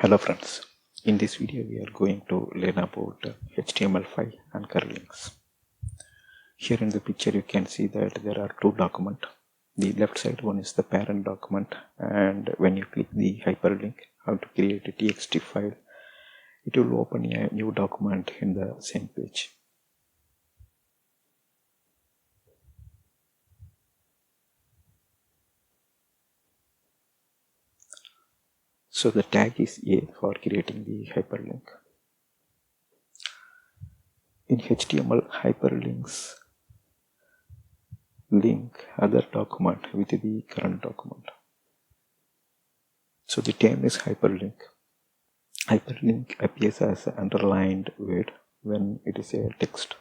Hello friends, in this video we are going to learn about HTML5 anchor links. Here in the picture you can see that there are two documents. The left side one is the parent document, and when you click the hyperlink how to create a txt file, it will open a new document in the same page. So the tag is A for creating the hyperlink. In HTML, hyperlinks link other document with the current document. So the term is hyperlink. Hyperlink appears as an underlined word when it is a text.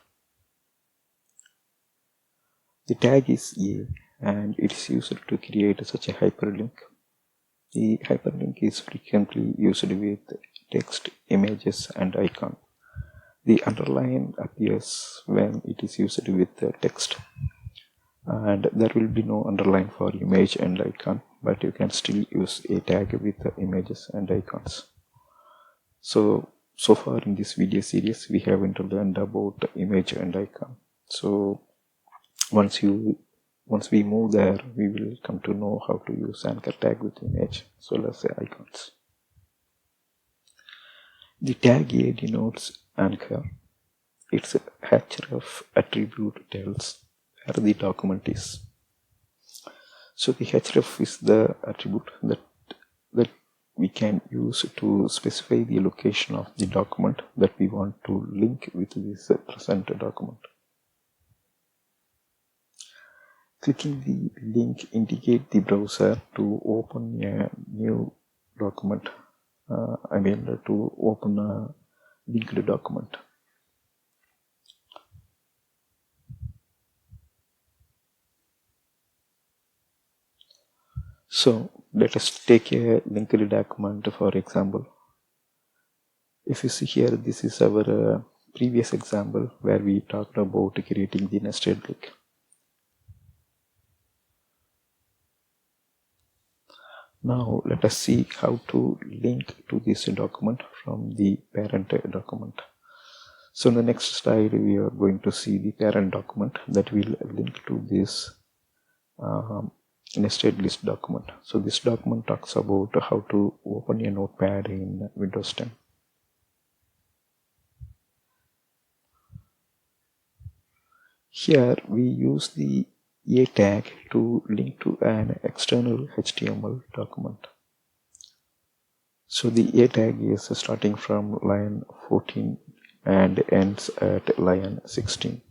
The tag is A and it is used to create such a hyperlink. The hyperlink is frequently used with text, images and icon. The underline appears when it is used with the text, and there will be no underline for image and icon, but you can still use a tag with the images and icons. So far in this video series we haven't learned about image and icon. So once we move there, we will come to know how to use anchor tag with image as well as icons. The tag A denotes anchor. Its href attribute tells where the document is. So the href is the attribute that we can use to specify the location of the document that we want to link with this present document. Clicking the link indicates the browser to open a new document, to open a linked document. So let us take a linked document for example. If you see here, this is our previous example where we talked about creating the nested link. Now let us see how to link to this document from the parent document. So in the next slide we are going to see the parent document that will link to this nested list document. So this document talks about how to open a notepad in Windows 10. Here we use the A tag to link to an external HTML document. So the A tag is starting from line 14 and ends at line 16.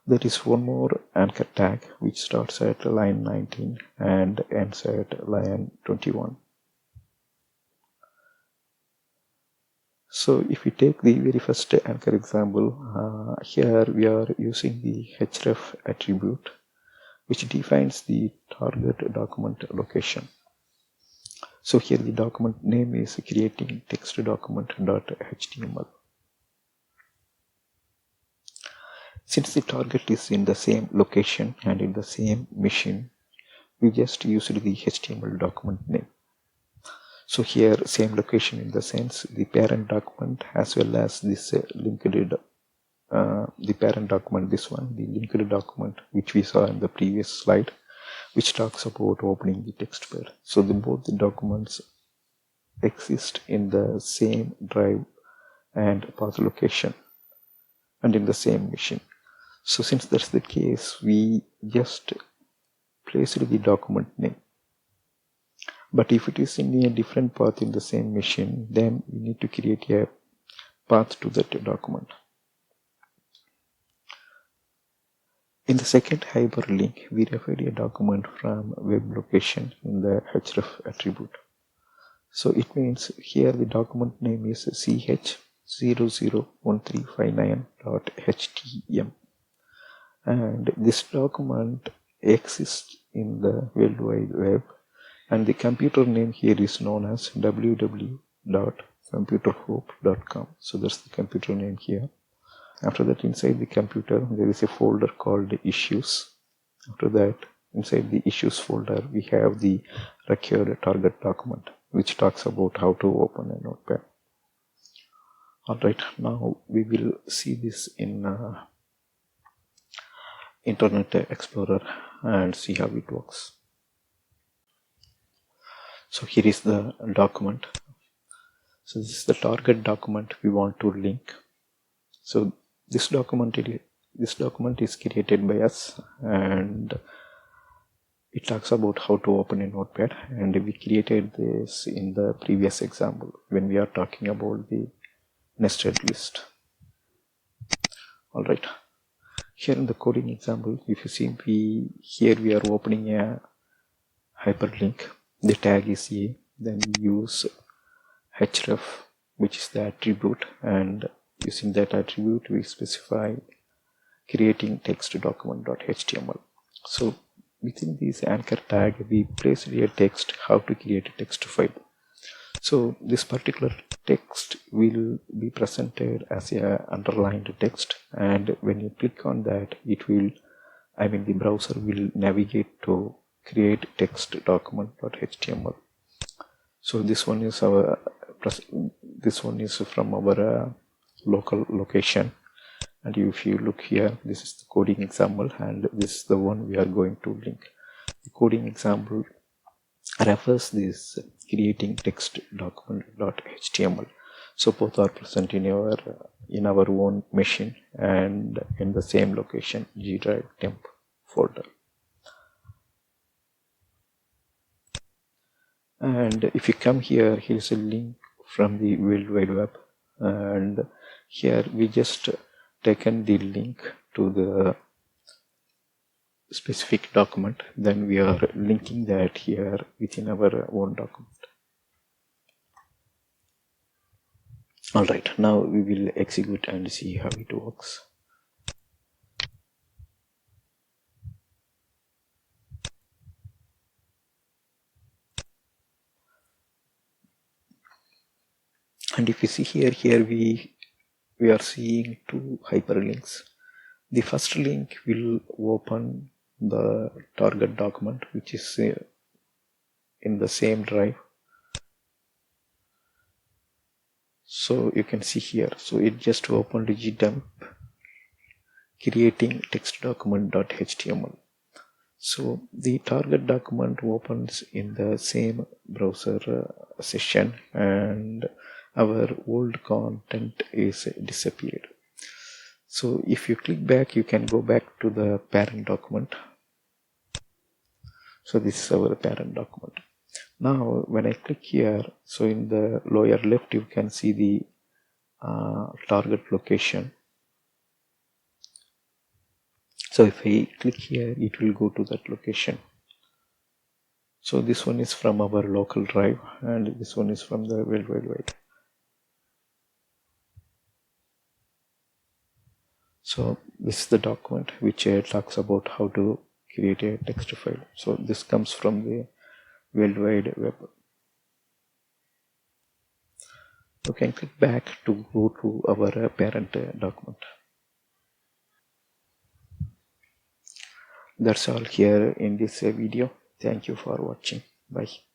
There is one more anchor tag which starts at line 19 and ends at line 21. So if we take the very first anchor example, here we are using the href attribute which defines the target document location. So here the document name is creating text document.html. Since the target is in the same location and in the same machine, we just used the HTML document name. So here same location in the sense the parent document as well as this linked the parent document, this one, the linked document which we saw in the previous slide, which talks about opening the text file. So both the documents exist in the same drive and path location and in the same machine. So since that's the case, we just placed the document name. But if it is in a different path in the same machine, then we need to create a path to that document. In the second hyperlink, we referred a document from web location in the href attribute. So it means here the document name is ch001359.htm, and this document exists in the World Wide Web, and the computer name here is known as www.computerhope.com. So that's the computer name here. After that, inside the computer there is a folder called issues. After that inside the issues folder, we have the required target document, which talks about how to open a notepad. Alright, now we will see this in Internet Explorer and see how it works. So here is the document. So this is the target document we want to link. So this document is created by us, and it talks about how to open a notepad, and we created this in the previous example when we are talking about the nested list. Alright, here in the coding example, if you see, here we are opening a hyperlink. The tag is A, then we use href, which is the attribute, and using that attribute we specify creating text document.html. So within this anchor tag we placed a text, how to create a text file. So this particular text will be presented as a underlined text, and when you click on that, it will, the browser will navigate to create text document.html. so this one is from our local location, and if you look here, this is the coding example, and this is the one we are going to link. The coding example refers this creating text document.html. So both are present in our own machine and in the same location, G drive temp folder. And if you come here, here's a link from the World Wide Web, and here we just taken the link to the specific document, then we are linking that here within our own document. Alright, now we will execute and see how it works. And if you see here we are seeing two hyperlinks. The first link will open the target document, which is in the same drive. So you can see here, so it just opened gdump creating text document.html. So the target document opens in the same browser session, and our old content is disappeared. So if you click back, you can go back to the parent document. So this is our parent document. Now when I click here, so in the lower left you can see the target location. So if I click here, it will go to that location. So this one is from our local drive, and this one is from the World Wide Web. So this is the document which talks about how to create a text file. So this comes from the World Wide Web. You can click back to go to our parent document. That's all here in this video. Thank you for watching. Bye.